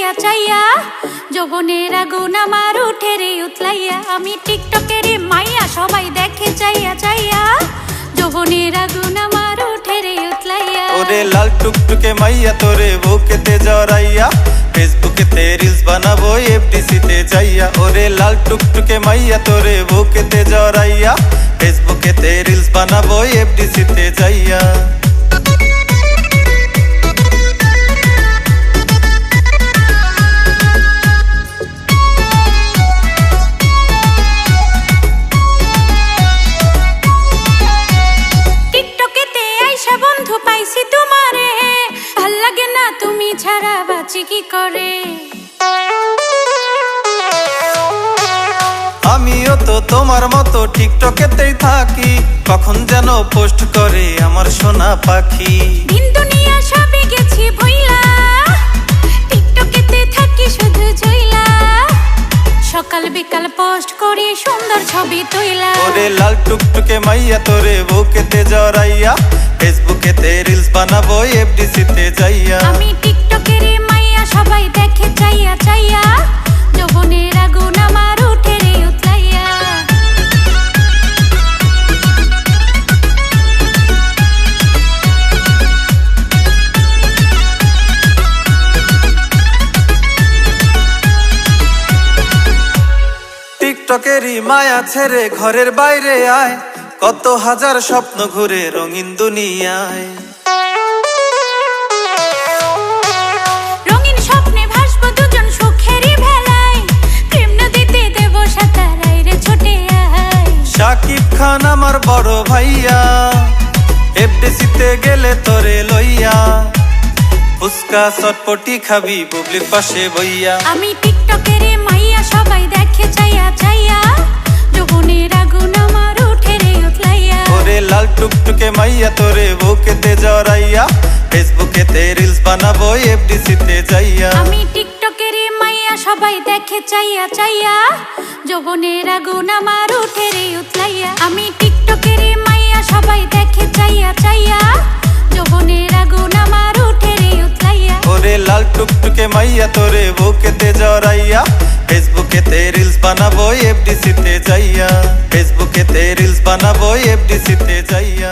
চাইয়া চাইয়া যৌবনের আগুন আমার উঠে রে উতলাইয়া। আমি টিকটকের মাইয়া সবাই দেখে চাইয়া চাইয়া যৌবনের আগুন আমার উঠে রে উতলাইয়া। ওরে লাল টুকটুকে মাইয়া তোরে বুকেতে জড়াইয়া ফেসবুকেতে রিলস বানাবো এফডিসিতে যাইয়া। ওরে লাল টুকটুকে মাইয়া তোরে বুকেতে জড়াইয়া ফেসবুকেতে রিলস বানাবো এফডিসিতে যাইয়া। বন্ধু পাইছি তোমারে ভাল লাগে না তুমি ছাড়া বাঁচি কি করে। আমিও তো তোমার মতো টিকটকেতেই থাকি কখন যেন পোস্ট করে আমার সোনা পাখি। দিন দুনিয়া সবে গেছি ভইলা টিকটকেতে থাকি শুধু ঝইলা সকাল বিকাল পোস্ট করি সুন্দর ছবি তুইলা। ওরে লাল টুকটুকে মাইয়া তোরে বুকেতে জড়াইয়া ফেসবুকেতে রিলস বানাবো এফডিসিতে যাইয়া। আমি টিকটকের মাইয়া সবাই দেখে চাইয়া চাইয়া যৌবনের আগুন আমার উঠে রে উতলাইয়া। টিকটকেরই মায়া ছেড়ে ঘরের বাইরে আয় কত হাজার স্বপ্ন ঘুরে রঙিন দুনিয়ায়। রঙিন স্বপ্নে ভাসবো দুজন সুখেরই ভেলায় প্রেম নদীতে দেব সাঁতার আইরে ছুটে আয়। শাকিব খান আমার বড় ভাইয়া এফডিসিতে গেলে তোরে লইয়া ফুচকা চটপটি খাবি বুবলির পাশে বইয়া। আমি টিকটকের মাইয়া সবাই দেখে চাইয়া চাইয়া যৌবনের আগুন আমার উঠে রে উতলাইয়া। ওরে লাল টুকটুকে মাইয়া তোরে বুকেতে জড়াইয়া ফেসবুকেতে রিলস বানাবো এফডিসিতে যাইয়া। আমি টিকটকের মাইয়া সবাই দেখে চাইয়া চাইয়া যৌবনের আগুন আমার উঠে রে উতলাইয়া। আমি টিকটকের মাইয়া সবাই দেখে চাইয়া চাইয়া যৌবনের আগুন আমার উঠে রে উতলাইয়া। ওরে লাল টুকটুকে মাইয়া তোরে বুকেতে জড়াইয়া ফেসবুকেতে রিলস বানাবো এফডিসিতে যাইয়া। ফেসবুকেতে রিলস বানাবো এফডিসিতে যাইয়া।